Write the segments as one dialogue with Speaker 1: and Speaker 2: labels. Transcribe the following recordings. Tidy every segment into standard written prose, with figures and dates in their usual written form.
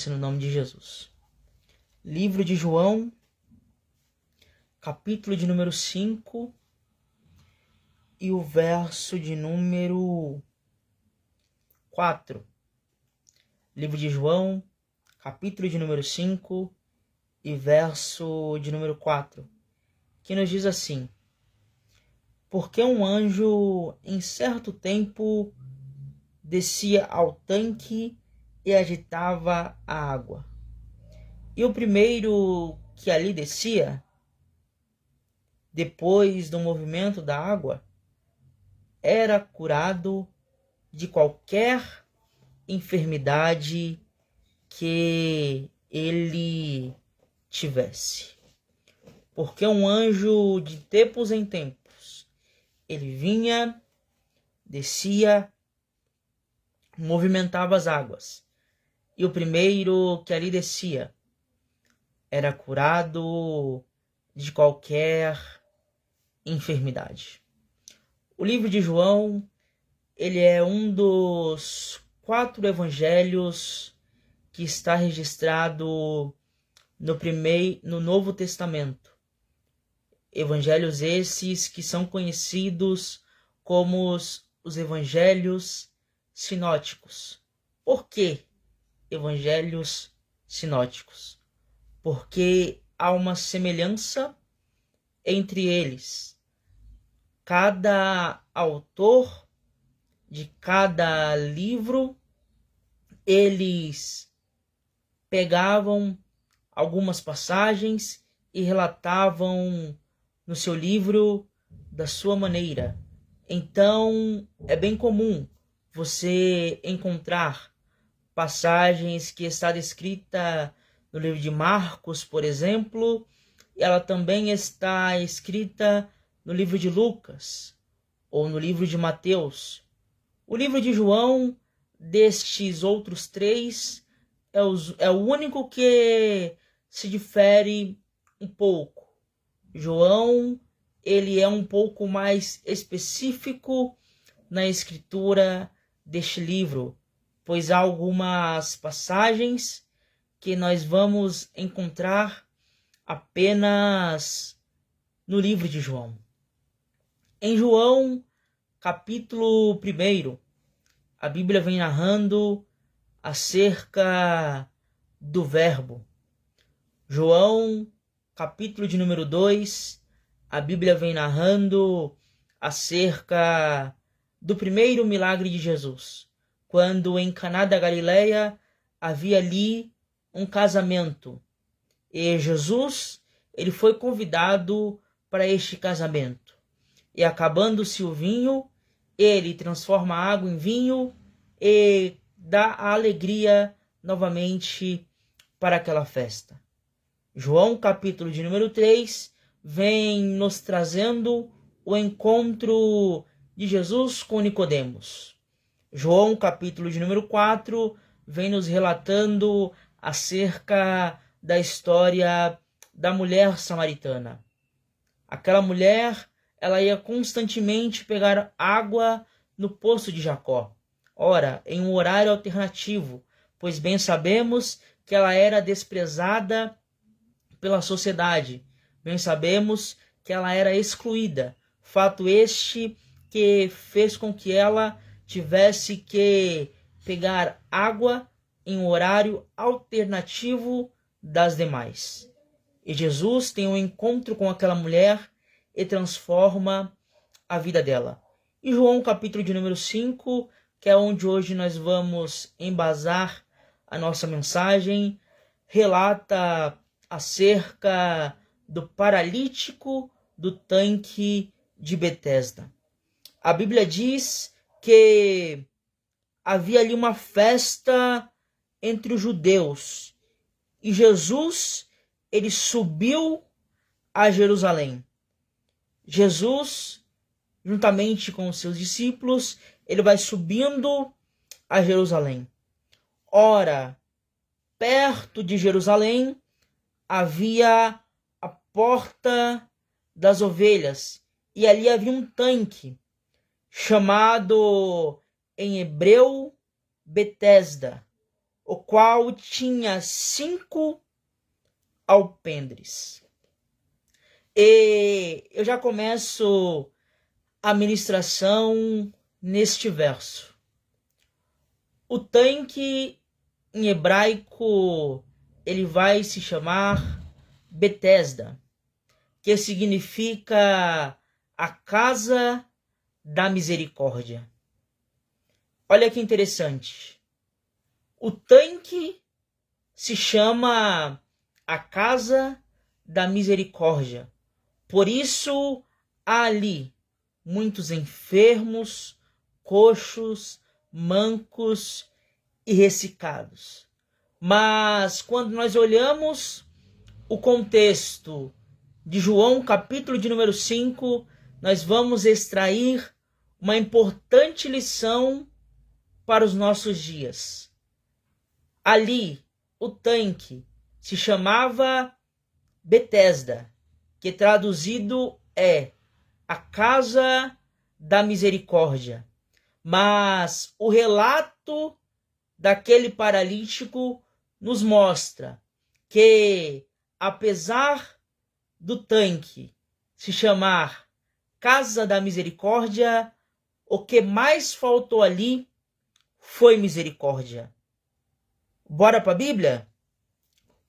Speaker 1: bênção no nome de Jesus. Livro de João, capítulo de número 5 e o verso de número 4. Livro de João, capítulo de número 5 e verso de número 4, que nos diz assim: porque um anjo em certo tempo descia ao tanque e agitava a água. E o primeiro que ali descia, depois do movimento da água, era curado de qualquer enfermidade que ele tivesse. Porque um anjo de tempos em tempos, ele vinha, descia, movimentava as águas. E o primeiro que ali descia era curado de qualquer enfermidade. O livro de João, ele é um dos 4 evangelhos que está registrado no Novo Testamento. Evangelhos esses que são conhecidos como os evangelhos sinóticos. Por que evangelhos sinóticos? Porque há uma semelhança entre eles. Cada autor de cada livro, eles pegavam algumas passagens e relatavam no seu livro da sua maneira. Então, é bem comum você encontrar passagens que está descrita no livro de Marcos, por exemplo, e ela também está escrita no livro de Lucas ou no livro de Mateus. O livro de João, destes outros 3, é o único que se difere um pouco. João, ele é um pouco mais específico na escritura deste livro, pois há algumas passagens que nós vamos encontrar apenas no livro de João. Em João, capítulo 1, a Bíblia vem narrando acerca do Verbo. João, capítulo de número 2, a Bíblia vem narrando acerca do primeiro milagre de Jesus, quando em Caná da Galileia havia ali um casamento. E Jesus, ele foi convidado para este casamento. E acabando-se o vinho, ele transforma a água em vinho e dá a alegria novamente para aquela festa. João, capítulo de número 3, vem nos trazendo o encontro de Jesus com Nicodemos. João, capítulo de número 4, vem nos relatando acerca da história da mulher samaritana. Aquela mulher, ela ia constantemente pegar água no poço de Jacó. Ora, em um horário alternativo, pois bem sabemos que ela era desprezada pela sociedade. Bem sabemos que ela era excluída. Fato este que fez com que ela tivesse que pegar água em um horário alternativo das demais. E Jesus tem um encontro com aquela mulher e transforma a vida dela. E João, capítulo de número 5, que é onde hoje nós vamos embasar a nossa mensagem, relata acerca do paralítico do tanque de Betesda. A Bíblia diz que havia ali uma festa entre os judeus e Jesus, ele subiu a Jerusalém. Jesus, juntamente com os seus discípulos, ele vai subindo a Jerusalém. Ora, perto de Jerusalém havia a porta das ovelhas e ali havia um tanque chamado em hebreu Betesda, o qual tinha 5 alpendres. E eu já começo a ministração neste verso. O tanque, em hebraico, ele vai se chamar Betesda, que significa a casa da misericórdia. Olha que interessante. O tanque se chama a casa da misericórdia. Por isso, há ali muitos enfermos, coxos, mancos e ressecados. Mas quando nós olhamos o contexto de João, capítulo de número 5, nós vamos extrair uma importante lição para os nossos dias. Ali, o tanque se chamava Betesda, que traduzido é a casa da misericórdia. Mas o relato daquele paralítico nos mostra que, apesar do tanque se chamar casa da misericórdia, o que mais faltou ali foi misericórdia. Bora para a Bíblia?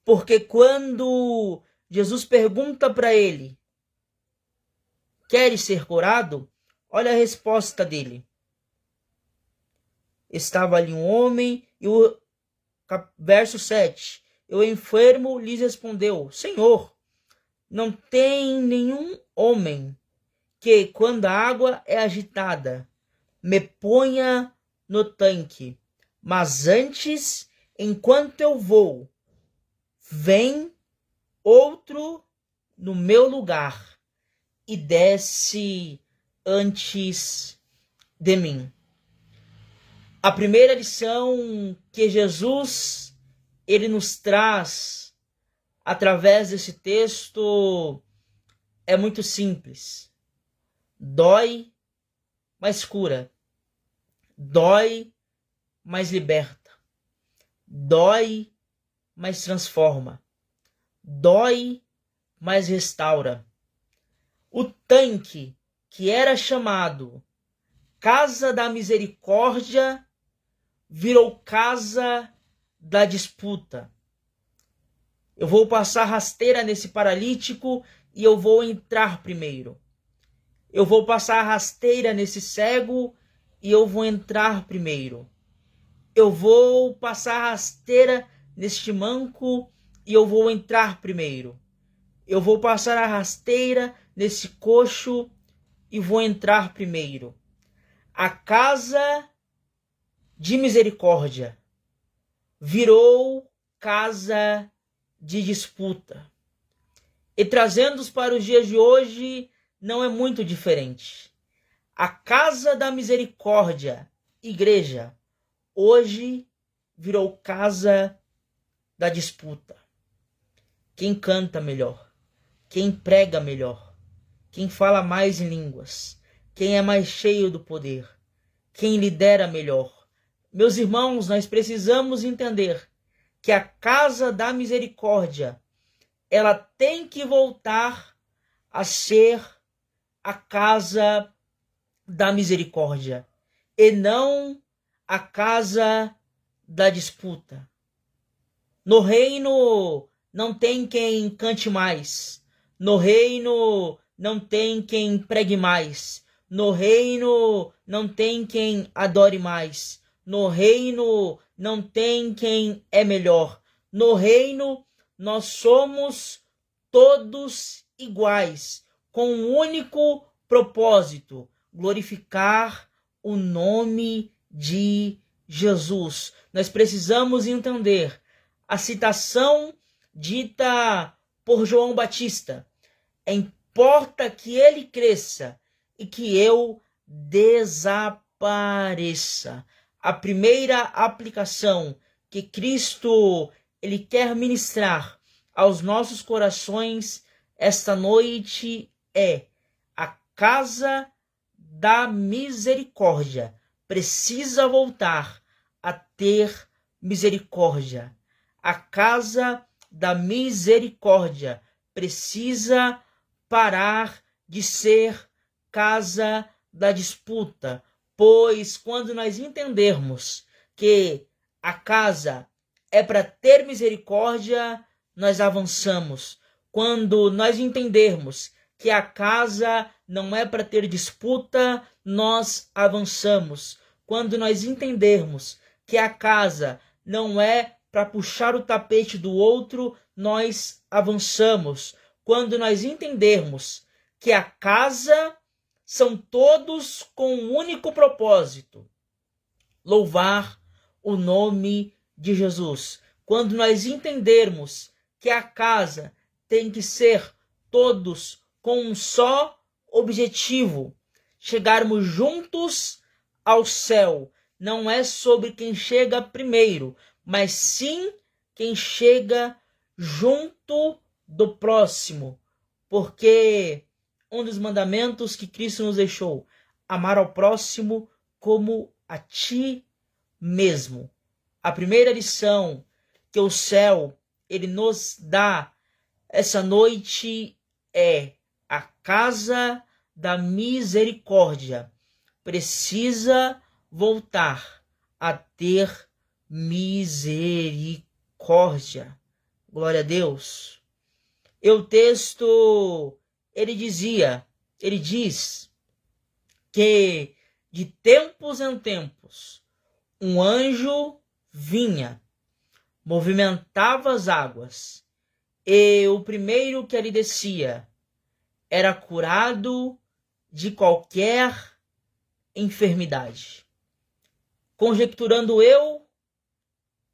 Speaker 1: Porque quando Jesus pergunta para ele: queres ser curado? Olha a resposta dele. Estava ali um homem e o verso 7. O enfermo lhes respondeu: Senhor, não tem nenhum homem que, quando a água é agitada, me ponha no tanque, mas antes, enquanto eu vou, vem outro no meu lugar e desce antes de mim. A primeira lição que Jesus ele nos traz através desse texto é muito simples. Dói, mas cura. Dói, mas liberta. Dói, mas transforma. Dói, mas restaura. O tanque, que era chamado Casa da Misericórdia, virou casa da disputa. Eu vou passar rasteira nesse paralítico e eu vou entrar primeiro. Eu vou passar rasteira nesse cego e eu vou entrar primeiro. Eu vou passar rasteira neste manco e eu vou entrar primeiro. Eu vou passar a rasteira nesse coxo e vou entrar primeiro. A casa de misericórdia virou casa de disputa. E trazendo-os para os dias de hoje, não é muito diferente. A casa da misericórdia, igreja, hoje virou casa da disputa. Quem canta melhor? Quem prega melhor? Quem fala mais em línguas? Quem é mais cheio do poder? Quem lidera melhor? Meus irmãos, nós precisamos entender que a casa da misericórdia, ela tem que voltar a ser a casa da misericórdia e não a casa da disputa. No reino não tem quem cante mais. No reino não tem quem pregue mais. No reino não tem quem adore mais. No reino não tem quem é melhor. No reino nós somos todos iguais, com um único propósito: glorificar o nome de Jesus. Nós precisamos entender a citação dita por João Batista: importa que ele cresça e que eu desapareça. A primeira aplicação que Cristo ele quer ministrar aos nossos corações esta noite é: a casa da misericórdia precisa voltar a ter misericórdia. A casa da misericórdia precisa parar de ser casa da disputa, pois quando nós entendermos que a casa é para ter misericórdia, nós avançamos. Quando nós entendermos que a casa não é para ter disputa, nós avançamos. Quando nós entendermos que a casa não é para puxar o tapete do outro, nós avançamos. Quando nós entendermos que a casa são todos com um único propósito: louvar o nome de Jesus. Quando nós entendermos que a casa tem que ser todos com um só objetivo: chegarmos juntos ao céu. Não é sobre quem chega primeiro, mas sim quem chega junto do próximo. Porque um dos mandamentos que Cristo nos deixou: amar ao próximo como a ti mesmo. A primeira lição que o céu ele nos dá essa noite é: a casa da misericórdia precisa voltar a ter misericórdia. Glória a Deus. E o texto ele diz que de tempos em tempos um anjo vinha, movimentava as águas, e o primeiro que ali descia era curado de qualquer enfermidade. Conjecturando eu,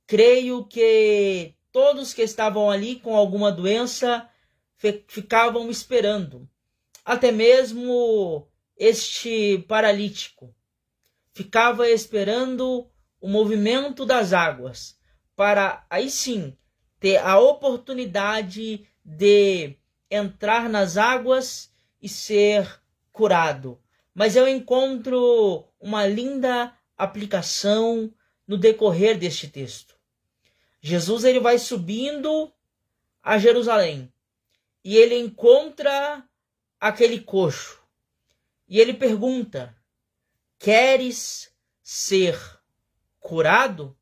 Speaker 1: creio que todos que estavam ali com alguma doença ficavam esperando. Até mesmo este paralítico ficava esperando o movimento das águas, para aí sim ter a oportunidade de entrar nas águas e ser curado. Mas eu encontro uma linda aplicação no decorrer deste texto. Jesus ele vai subindo a Jerusalém e ele encontra aquele coxo e ele pergunta: queres ser curado?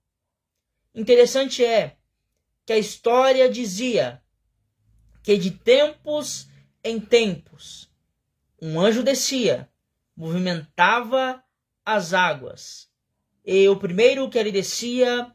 Speaker 1: Interessante é que a história dizia que de tempos em tempos um anjo descia, movimentava as águas, e o primeiro que ele descia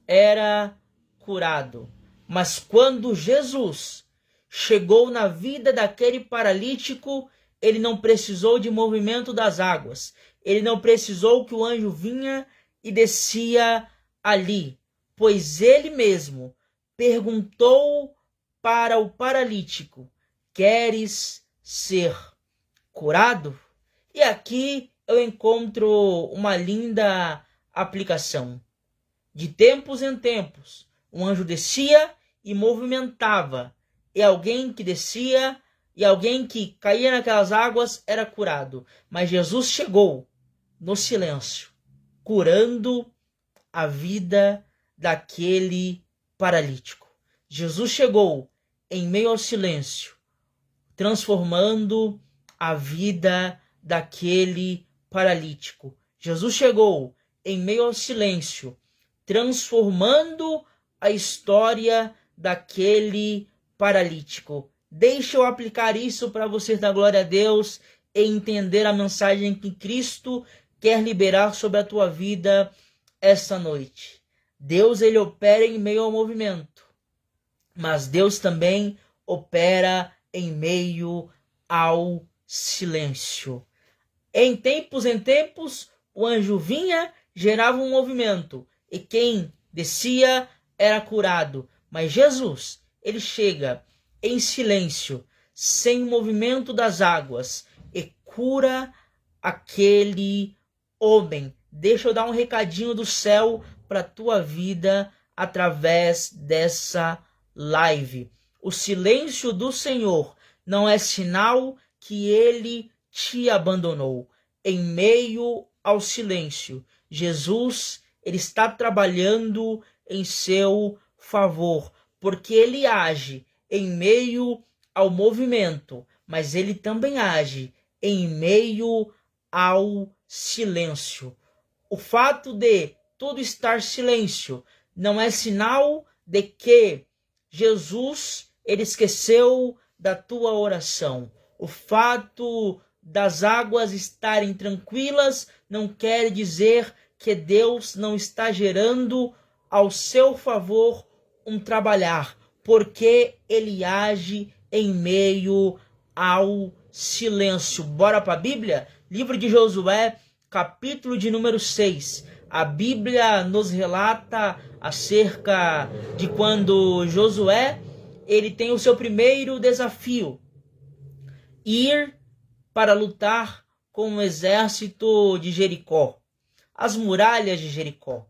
Speaker 1: era curado. Mas quando Jesus chegou na vida daquele paralítico, ele não precisou de movimento das águas, ele não precisou que o anjo vinha e descia ali, pois ele mesmo perguntou para o paralítico: queres ser curado? E aqui eu encontro uma linda aplicação. De tempos em tempos, um anjo descia e movimentava, e alguém que descia e alguém que caía naquelas águas era curado. Mas Jesus chegou no silêncio, curando a vida daquele paralítico. Jesus chegou em meio ao silêncio, transformando a vida daquele paralítico. Jesus chegou em meio ao silêncio, transformando a história daquele paralítico. Deixa eu aplicar isso para você dar glória a Deus e entender a mensagem que Cristo quer liberar sobre a tua vida esta noite. Deus ele opera em meio ao movimento, mas Deus também opera em meio ao silêncio. Em tempos, o anjo vinha, gerava um movimento, e quem descia era curado. Mas Jesus, ele chega em silêncio, sem movimento das águas, e cura aquele homem. Deixa eu dar um recadinho do céu para a tua vida através dessa live. O silêncio do Senhor não é sinal que ele te abandonou. Em meio ao silêncio, Jesus ele está trabalhando em seu favor, porque ele age em meio ao movimento, mas ele também age em meio ao silêncio. O fato de tudo estar silêncio não é sinal de que Jesus ele esqueceu da tua oração. O fato das águas estarem tranquilas não quer dizer que Deus não está gerando ao seu favor um trabalhar, porque ele age em meio ao silêncio. Bora para a Bíblia? Livro de Josué, capítulo de número 6. A Bíblia nos relata acerca de quando Josué ele tem o seu primeiro desafio: ir para lutar com o exército de Jericó, as muralhas de Jericó.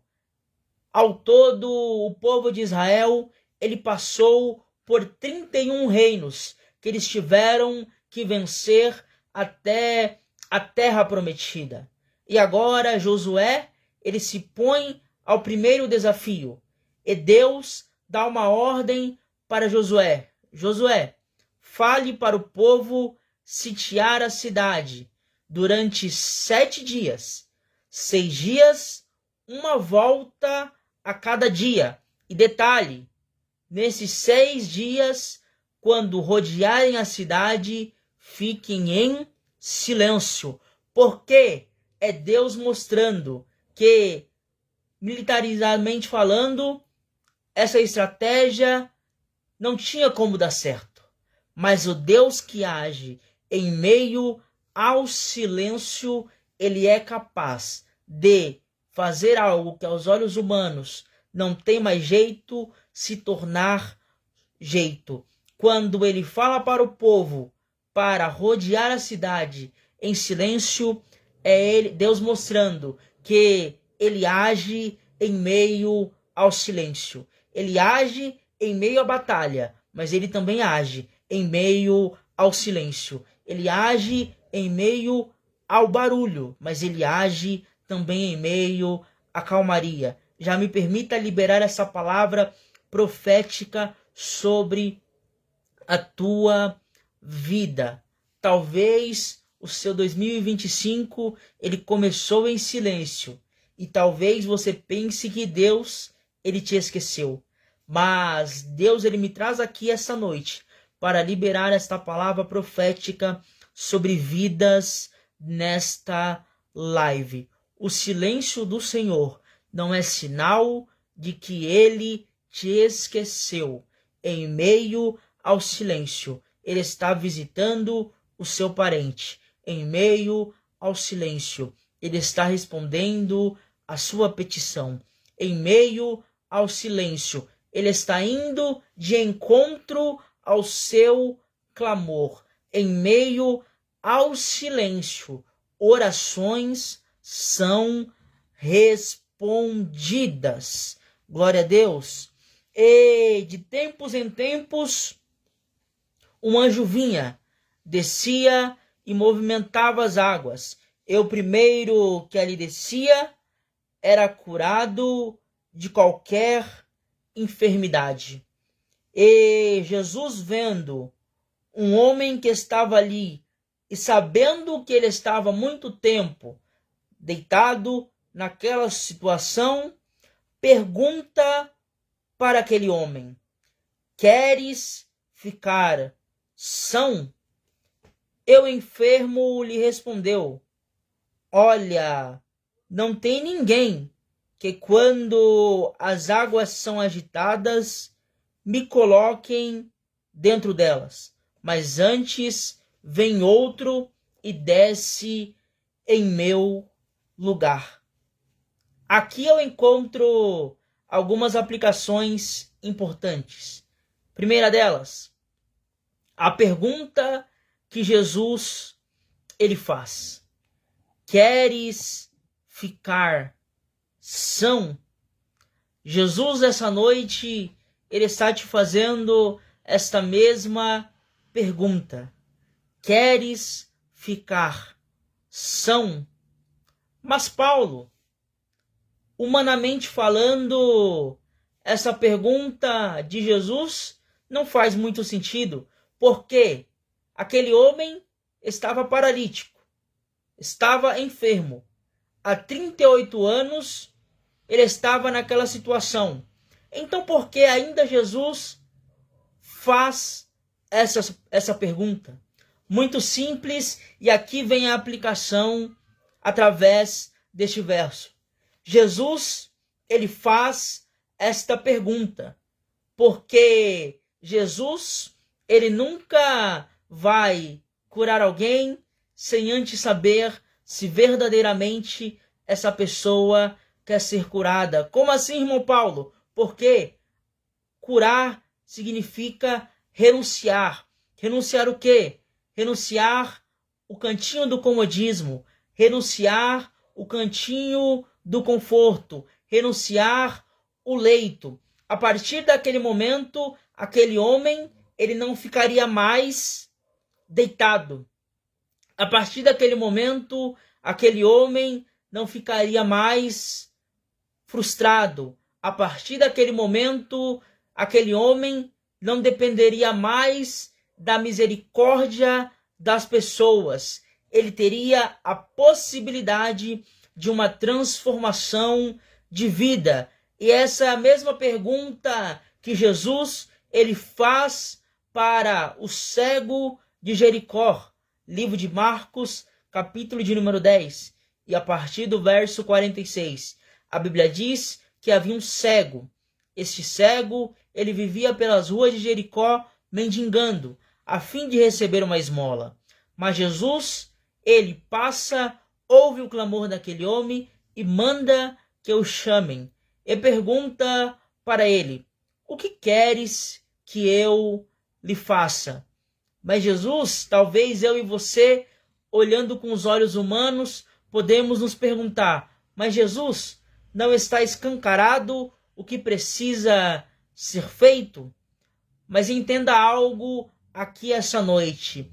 Speaker 1: Ao todo, o povo de Israel ele passou por 31 reinos que eles tiveram que vencer até a terra prometida. E agora Josué ele se põe ao primeiro desafio. E Deus dá uma ordem para Josué. Josué, fale para o povo sitiar a cidade durante 7 dias. 6 dias, uma volta a cada dia. E detalhe, nesses 6 dias, quando rodearem a cidade, fiquem em silêncio. Porque é Deus mostrando que, militarizadamente falando, essa estratégia não tinha como dar certo. Mas o Deus que age em meio ao silêncio, ele é capaz de fazer algo que aos olhos humanos não tem mais jeito, se tornar jeito. Quando ele fala para o povo para rodear a cidade em silêncio, é ele, Deus mostrando que ele age em meio ao silêncio. Ele age em meio à batalha, mas ele também age em meio ao silêncio. Ele age em meio ao barulho, mas ele age também em meio à calmaria. Já me permita liberar essa palavra profética sobre a tua vida. Talvez o seu 2025 ele começou em silêncio e talvez você pense que Deus ele te esqueceu. Mas Deus ele me traz aqui essa noite para liberar esta palavra profética sobre vidas nesta live. O silêncio do Senhor não é sinal de que ele te esqueceu. Em meio ao silêncio, ele está visitando o seu parente. Em meio ao silêncio, ele está respondendo a sua petição. Em meio ao silêncio, ele está indo de encontro ao seu clamor. Em meio ao silêncio, orações são respondidas. Glória a Deus. E de tempos em tempos, um anjo vinha, descia e movimentava as águas. E o primeiro que ali descia era curado de qualquer enfermidade. E Jesus, vendo um homem que estava ali e sabendo que ele estava muito tempo deitado naquela situação, pergunta para aquele homem: queres ficar são? E o enfermo lhe respondeu: olha, não tem ninguém que quando as águas são agitadas me coloquem dentro delas, mas antes vem outro e desce em meu lugar. Aqui eu encontro algumas aplicações importantes. Primeira delas, a pergunta que Jesus ele faz: queres ficar são? Jesus essa noite ele está te fazendo esta mesma pergunta: queres ficar são? Mas Paulo, humanamente falando, essa pergunta de Jesus não faz muito sentido, porque aquele homem estava paralítico, estava enfermo. Há 38 anos ele estava naquela situação. Então, por que ainda Jesus faz essa pergunta? Muito simples, e aqui vem a aplicação através deste verso. Jesus, ele faz esta pergunta, porque Jesus, ele nunca vai curar alguém sem antes saber se verdadeiramente essa pessoa quer ser curada. Como assim, irmão Paulo? Porque curar significa renunciar. Renunciar o quê? Renunciar o cantinho do comodismo, renunciar o cantinho do conforto, renunciar o leito. A partir daquele momento, aquele homem, ele não ficaria mais deitado. A partir daquele momento, aquele homem não ficaria mais frustrado. A partir daquele momento, aquele homem não dependeria mais da misericórdia das pessoas. Ele teria a possibilidade de uma transformação de vida. E essa é a mesma pergunta que Jesus ele faz para o cego de Jericó. Livro de Marcos, capítulo de número 10. E a partir do verso 46, a Bíblia diz que havia um cego. Este cego, ele vivia pelas ruas de Jericó mendigando, a fim de receber uma esmola. Mas Jesus, ele passa, ouve o clamor daquele homem e manda que o chamem. E pergunta para ele: o que queres que eu lhe faça? Mas Jesus, talvez eu e você, olhando com os olhos humanos, podemos nos perguntar: mas Jesus, não está escancarado o que precisa ser feito? Mas entenda algo aqui essa noite.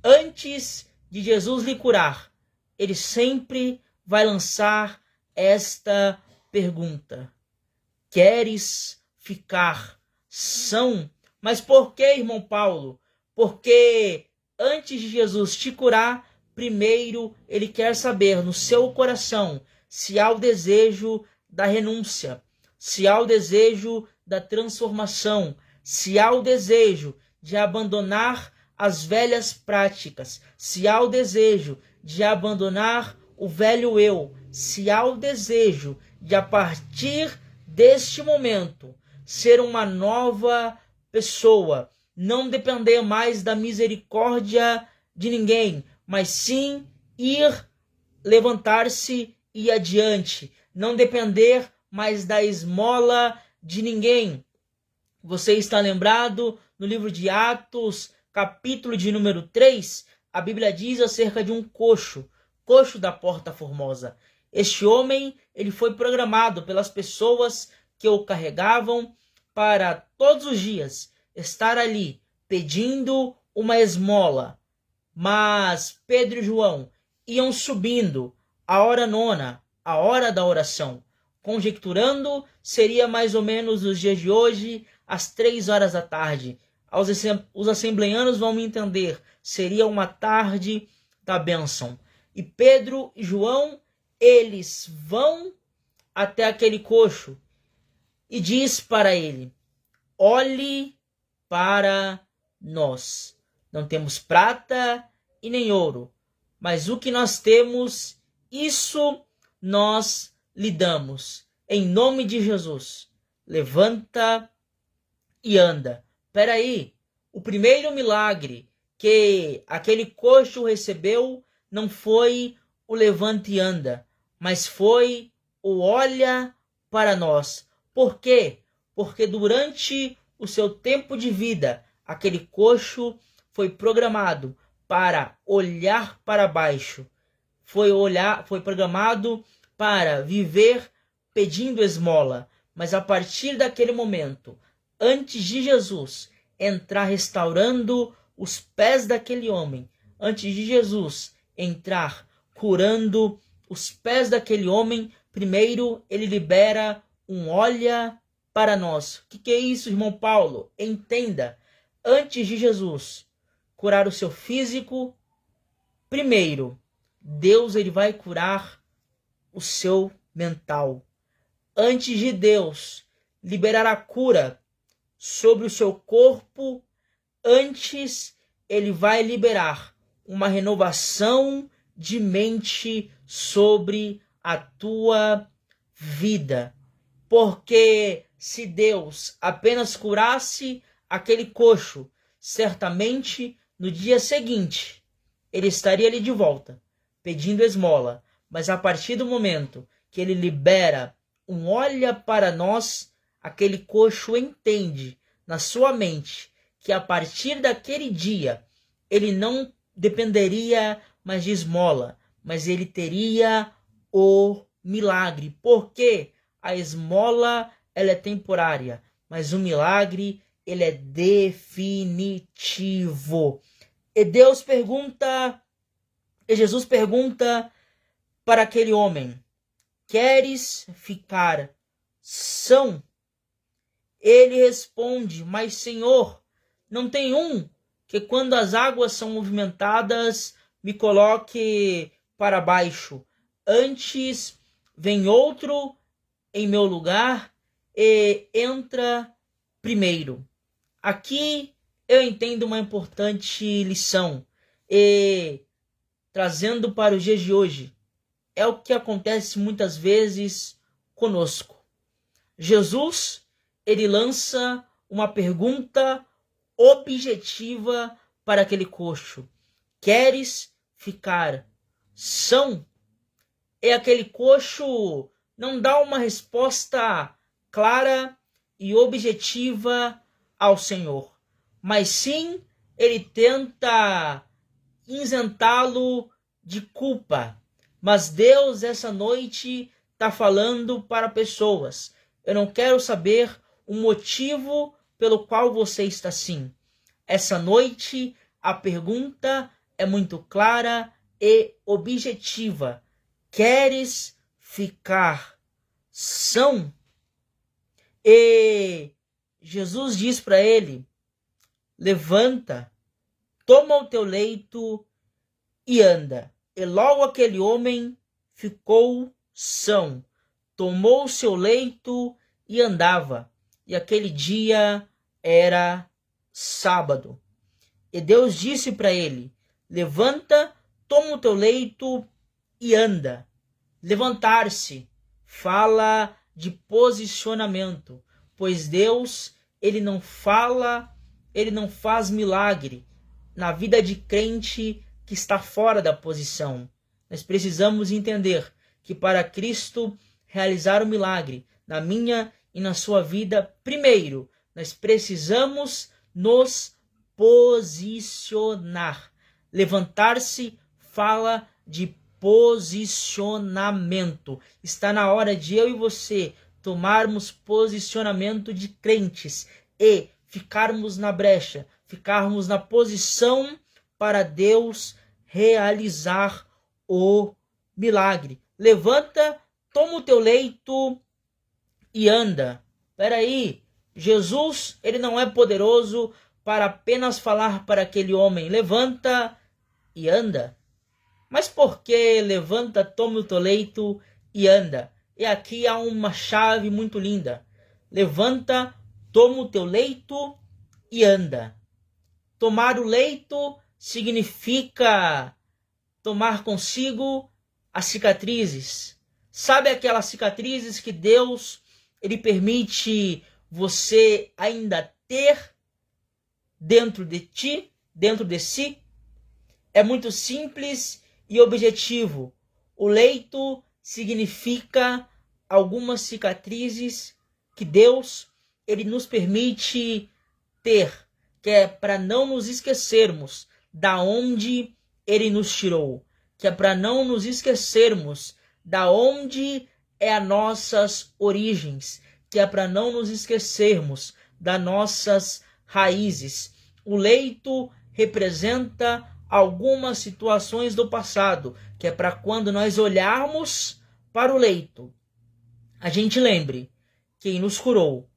Speaker 1: Antes de Jesus lhe curar, ele sempre vai lançar esta pergunta: queres ficar são? Mas por que, irmão Paulo? Porque antes de Jesus te curar, primeiro ele quer saber no seu coração se há o desejo da renúncia, se há o desejo da transformação, se há o desejo de abandonar as velhas práticas, se há o desejo de abandonar o velho eu, se há o desejo de a partir deste momento ser uma nova pessoa, não depender mais da misericórdia de ninguém, mas sim ir, levantar-se e ir adiante, não depender mais da esmola de ninguém. Você está lembrado no livro de Atos, capítulo de número 3, a Bíblia diz acerca de um coxo da Porta Formosa. Este homem, ele foi programado pelas pessoas que o carregavam para todos os dias estar ali pedindo uma esmola. Mas Pedro e João iam subindo a hora nona, a hora da oração, conjecturando seria mais ou menos nos dias de hoje, às 3 horas da tarde. Os assembleanos vão me entender, seria uma tarde da bênção. E Pedro e João, eles vão até aquele coxo e diz para ele: olhe para nós. Não temos prata e nem ouro, mas o que nós temos, isso nós lhe damos. Em nome de Jesus, levanta e anda. Peraí, o primeiro milagre que aquele coxo recebeu não foi o levanta e anda, mas foi o olha para nós. Por quê? Porque durante o seu tempo de vida, aquele coxo foi programado para olhar para baixo. Foi programado para viver pedindo esmola. Mas a partir daquele momento, antes de Jesus entrar restaurando os pés daquele homem, antes de Jesus entrar curando os pés daquele homem, primeiro ele libera um olha para nós. O que é isso, irmão Paulo? Entenda, antes de Jesus curar o seu físico, primeiro, Deus ele vai curar o seu mental. Antes de Deus liberar a cura sobre o seu corpo, antes ele vai liberar uma renovação de mente sobre a tua vida. Porque se Deus apenas curasse aquele coxo, certamente no dia seguinte ele estaria ali de volta, pedindo esmola. Mas a partir do momento que ele libera um olha para nós, aquele coxo entende na sua mente que a partir daquele dia ele não dependeria mais de esmola, mas ele teria o milagre. Porque a esmola ela é temporária, mas o milagre ele é definitivo. E Jesus pergunta para aquele homem: queres ficar são? Ele responde: mas Senhor, não tem um que quando as águas são movimentadas me coloque para baixo. Antes vem outro em meu lugar e entra primeiro. Aqui eu entendo uma importante lição e trazendo para os dias de hoje, é o que acontece muitas vezes conosco. Jesus, ele lança uma pergunta objetiva para aquele coxo: queres ficar são? E aquele coxo não dá uma resposta clara e objetiva ao Senhor, mas sim ele tenta isentá-lo de culpa. Mas Deus essa noite está falando para pessoas: eu não quero saber o motivo pelo qual você está assim. Essa noite a pergunta é muito clara e objetiva: queres ficar são? E Jesus diz para ele: levanta, toma o teu leito e anda. E logo aquele homem ficou são, tomou o seu leito e andava. E aquele dia era sábado. E Deus disse para ele: levanta, toma o teu leito e anda. Levantar-se fala de posicionamento, pois Deus, ele não faz milagre na vida de crente que está fora da posição. Nós precisamos entender que para Cristo realizar o milagre na minha e na sua vida, primeiro, nós precisamos nos posicionar. Levantar-se fala de posicionamento. Está na hora de eu e você tomarmos posicionamento de crentes e ficarmos na brecha, ficarmos na posição para Deus realizar o milagre. Levanta, toma o teu leito e anda. Peraí, Jesus, ele não é poderoso para apenas falar para aquele homem: levanta e anda. Mas por que levanta, toma o teu leito e anda? E aqui há uma chave muito linda. Levanta, toma o teu leito e anda. Tomar o leito significa tomar consigo as cicatrizes. Sabe aquelas cicatrizes que Deus ele permite você ainda ter dentro de ti, dentro de si? É muito simples e objetivo. O leito significa algumas cicatrizes que Deus ele nos permite ter, que é para não nos esquecermos da onde ele nos tirou, que é para não nos esquecermos da onde é as nossas origens, que é para não nos esquecermos das nossas raízes. O leito representa algumas situações do passado, que é para quando nós olharmos para o leito, a gente lembre quem nos curou,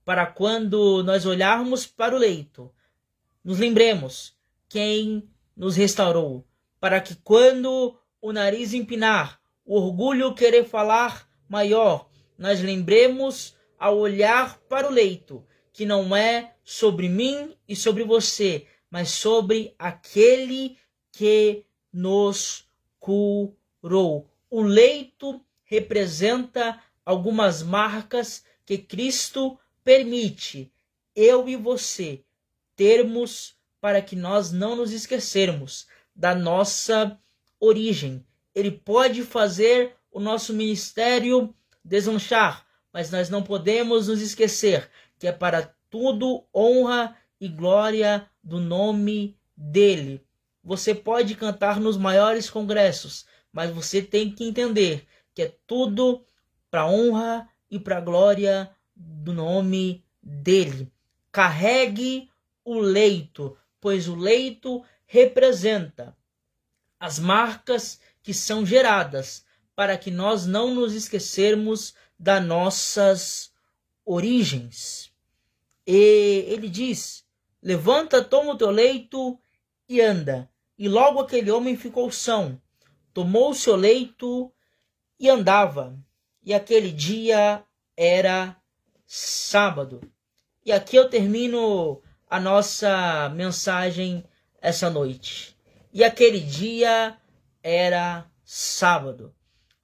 Speaker 1: para quando nós olharmos para o leito, nos lembremos quem nos restaurou, para que quando o nariz empinar, o orgulho querer falar maior, nós lembremos ao olhar para o leito, que não é sobre mim e sobre você, mas sobre aquele que nos curou. O leito representa algumas marcas que Cristo permite eu e você termos para que nós não nos esquecermos da nossa origem. Ele pode fazer o nosso ministério deslanchar, mas nós não podemos nos esquecer que é para tudo honra e glória do nome dele. Você pode cantar nos maiores congressos, mas você tem que entender que é tudo para honra e para glória do nome dele. Carregue o leito, pois o leito representa as marcas que são geradas para que nós não nos esquecermos das nossas origens. E ele diz: levanta, toma o teu leito e anda. E logo aquele homem ficou são, tomou o seu leito e andava. E aquele dia era sábado. E aqui eu termino a nossa mensagem essa noite. E aquele dia era sábado.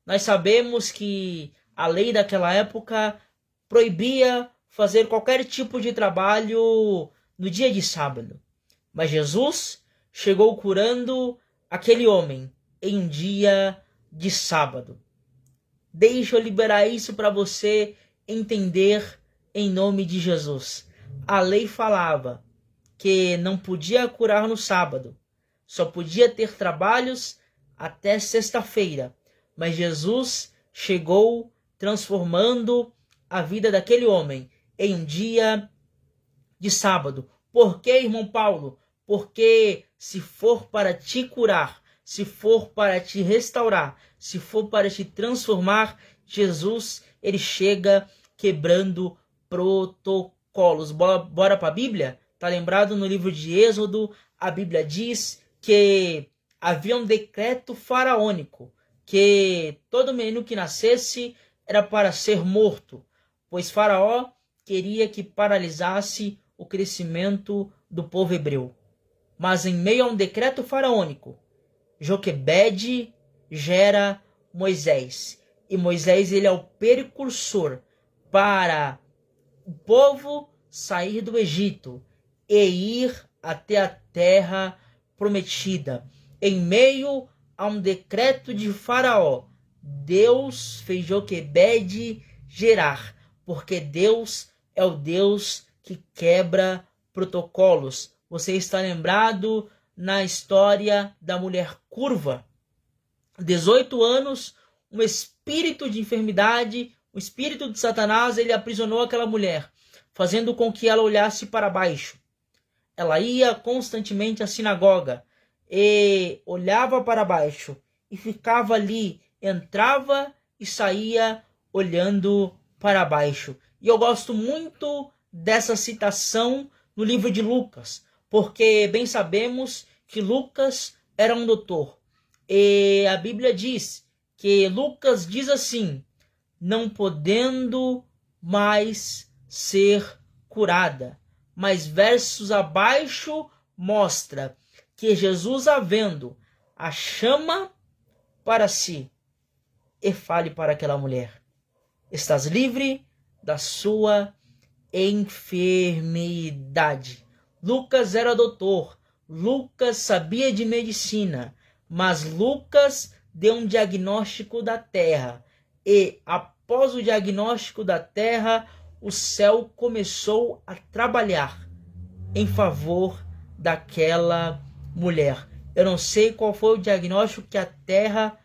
Speaker 1: Nós sabemos que a lei daquela época proibia fazer qualquer tipo de trabalho no dia de sábado. Mas Jesus chegou curando aquele homem em um dia de sábado. Deixa eu liberar isso para você entender em nome de Jesus. A lei falava que não podia curar no sábado, só podia ter trabalhos até sexta-feira. Mas Jesus chegou transformando a vida daquele homem em um dia de sábado. Por que, irmão Paulo? Porque se for para te curar, se for para te restaurar, se for para te transformar, Jesus, ele chega quebrando protocolos. Bora para a Bíblia? Tá lembrado no livro de Êxodo? A Bíblia diz que havia um decreto faraônico, que todo menino que nascesse era para ser morto, pois Faraó queria que paralisasse o crescimento do povo hebreu. Mas em meio a um decreto faraônico, Joquebede gera Moisés. E Moisés, ele é o precursor para o povo sair do Egito e ir até a terra prometida. Em meio a um decreto de Faraó, Deus fez Joquebede gerar, porque Deus é o Deus que quebra protocolos. Você está lembrado na história da mulher curva? 18 anos, um espírito de enfermidade, o espírito de Satanás, ele aprisionou aquela mulher, fazendo com que ela olhasse para baixo. Ela ia constantemente à sinagoga e olhava para baixo e ficava ali, entrava e saía olhando para baixo. E eu gosto muito dessa citação no livro de Lucas, porque bem sabemos que Lucas era um doutor. E a Bíblia diz que Lucas diz assim: não podendo mais ser curada. Mas versos abaixo mostra que Jesus, havendo a chama para si, e fale para aquela mulher: estás livre da sua enfermidade. Lucas era doutor, Lucas sabia de medicina, mas Lucas deu um diagnóstico da terra. E após o diagnóstico da terra, o céu começou a trabalhar em favor daquela mulher. Eu não sei qual foi o diagnóstico que a terra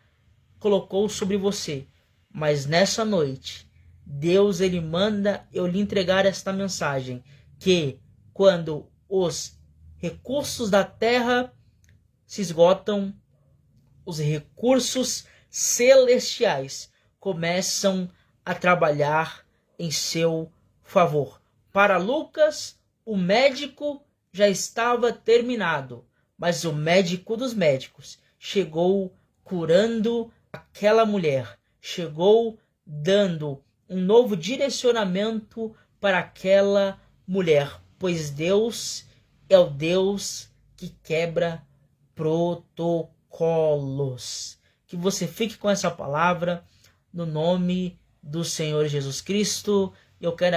Speaker 1: colocou sobre você, mas nessa noite, Deus, ele manda eu lhe entregar esta mensagem, que quando os recursos da terra se esgotam, os recursos celestiais começam a trabalhar em seu favor. Para Lucas, o médico já estava terminado, mas o médico dos médicos chegou curando aquela mulher, chegou dando um novo direcionamento para aquela mulher, pois Deus é o Deus que quebra protocolos. Que você fique com essa palavra no nome do Senhor Jesus Cristo. Eu quero